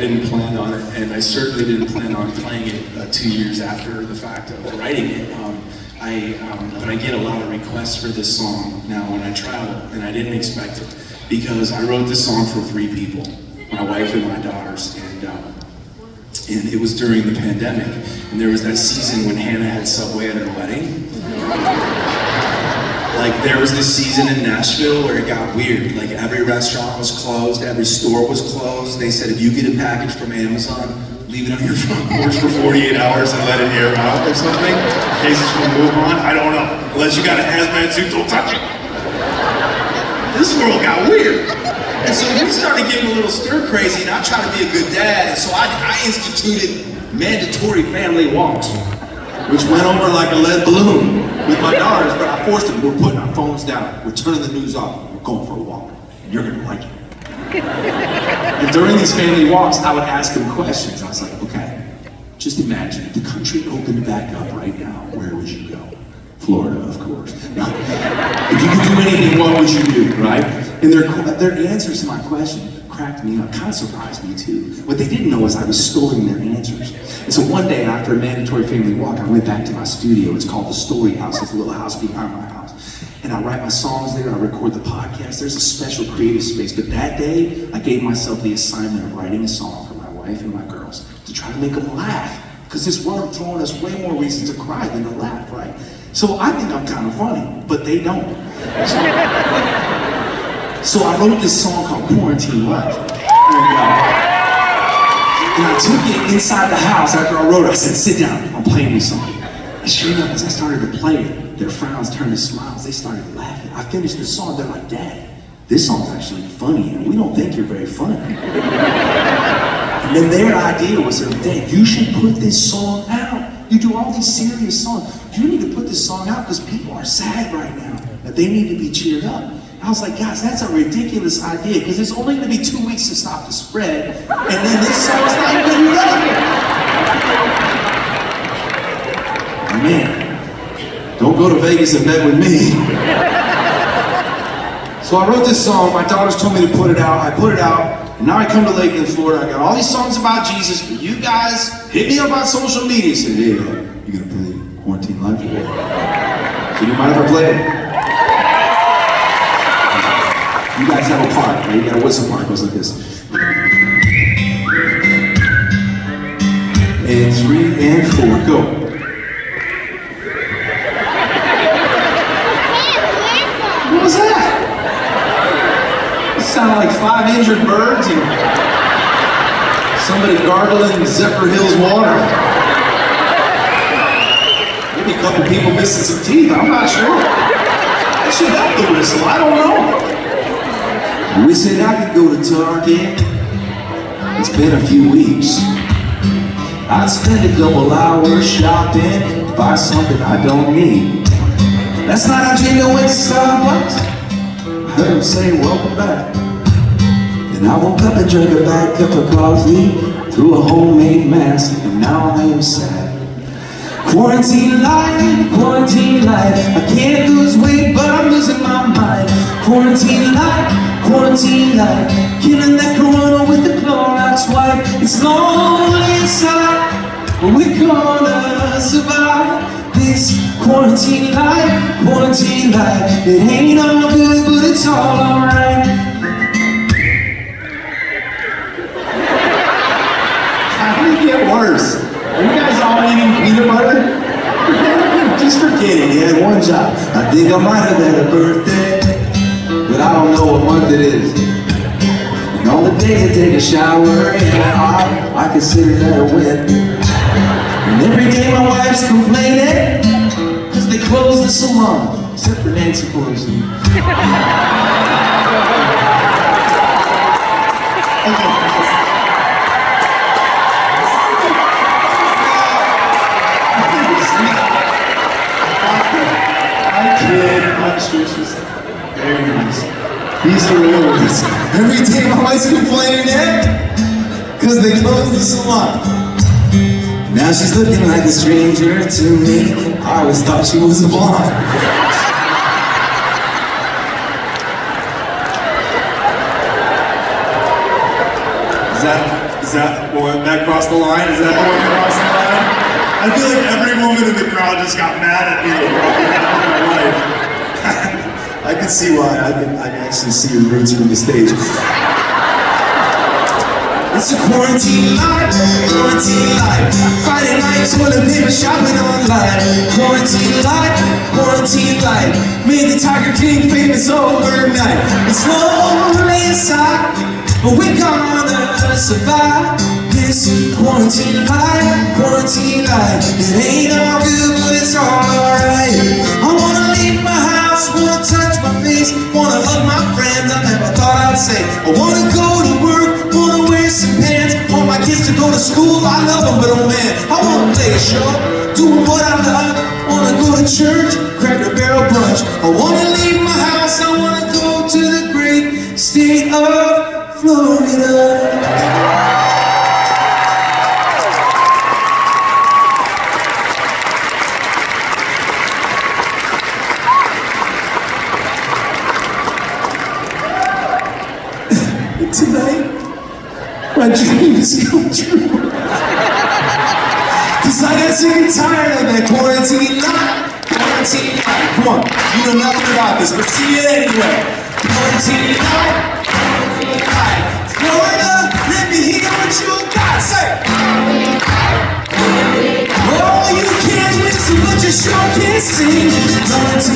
didn't plan on it, and I certainly didn't plan on playing it 2 years after the fact of writing it. But I get a lot of requests for this song now when I travel, and I didn't expect it, because I wrote this song for 3 people, my wife and my daughters, and it was during the pandemic, and there was that season when Hannah had Subway at her wedding. Like, there was this season in Nashville where it got weird. Like, every restaurant was closed, every store was closed. They said, if you get a package from Amazon, leave it on your front porch for 48 hours and let it air out or something. In case it's from Wuhan, I don't know. Unless you got a hazmat suit, don't touch it. This world got weird. And so we started getting a little stir crazy, and I tried to be a good dad, and so I instituted mandatory family walks, which went over like a lead balloon with my daughters, but I forced them. We're putting our phones down, we're turning the news off, we're going for a walk, and you're gonna like it. And during these family walks, I would ask them questions. I was like, okay, just imagine if the country opened back up right now, where would you go? Florida, of course. Now, if you could do anything, what would you do, right? And their answers to my question cracked me up, kind of surprised me too. What they didn't know was I was storing their answers. And so one day after a mandatory family walk, I went back to my studio. It's called the Story House. It's a little house behind my house. And I write my songs there, I record the podcast. There's a special creative space. But that day, I gave myself the assignment of writing a song for my wife and my girls to try to make them laugh. Because this world throwing us way more reasons to cry than to laugh, right? So I think I'm kind of funny, but they don't. So I wrote this song called Quarantine Life. And I took it inside the house after I wrote it. I said, sit down, I'm playing this song. And sure enough, as I started to play it, their frowns turned to smiles. They started laughing. I finished the song, they're like, Dad, this song's actually funny, and we don't think you're very funny. And then their idea was, Dad, you should put this song out. You do all these serious songs. You need to put this song out because people are sad right now, that they need to be cheered up. I was like, guys, that's a ridiculous idea because it's only going to be 2 weeks to stop the spread, and then this song's not even done. Man, don't go to Vegas and bet with me. So I wrote this song, my daughters told me to put it out, I put it out, and now I come to Lakeland, Florida, I got all these songs about Jesus, but you guys hit me up on social media, said, hey, you gonna play Quarantine Life? So do you mind if I play it? You guys have a part, right? You got a whistle part, it goes like this. And 3 and 4, go. What was that? It sounded like 5 injured birds and somebody gargling Zephyr Hills water. Maybe a couple people missing some teeth, I'm not sure. That should help the whistle, I don't know. We said I could go to Target. It's been a few weeks. I'd spend a couple hours shopping, buy something I don't need. Last night I dreamed I went to Starbucks. I heard him say, welcome back. And I woke up and drank a bad cup of coffee, threw a homemade mask, and now I am sad. Quarantine life, I can't lose weight, but I'm losing my mind. Quarantine life, killing that corona with the Clorox wipe. It's lonely inside, but we're gonna survive this quarantine life. It ain't all good, but it's all alright. How did it get worse? Are you guys all eating peanut butter? Just forget it, he had one job. I think I might have had a birthday, but I don't know what month it is. And all the days I take a shower, and I consider that a win. And every day my wife's complaining, cause they closed the salon, except for Nancy Pelosi. Very nice. He's the real ones. Every day my wife's complaining, cause they closed the salon. Now she's looking like a stranger to me. I always thought she was a blonde. Is that Is that one that crossed the line? Is that the one that crossed the line? I feel like every woman in the crowd just got mad at me for my life. I can see why. I can actually see your roots from the stage. It's a quarantine life, quarantine life. Friday night, toilet paper shopping online. Quarantine life, quarantine life. Made the Tiger King famous overnight. It's lonely inside, but we're gonna survive this quarantine life, quarantine life. It ain't all good, but it's alright. I wanna leave my house, wanna touch my face, wanna hug my friends I never thought I'd say. I wanna go to work, wanna wear some pants, want my kids to go to school, I love them, but oh man, I wanna play a show, doing what I love, wanna go to church, Cracker Barrel brunch. I wanna leave my house, I wanna go to the great state of Florida. Tonight, my dreams come true. Cause I got sick and tired of that quarantine life. Quarantine life. Come on, you know nothing about this, but see it anyway. Quarantine life. Quarantine life. Florida, let me hear what you got. Say. Oh, you can't listen, but you sure can sing. Quarantine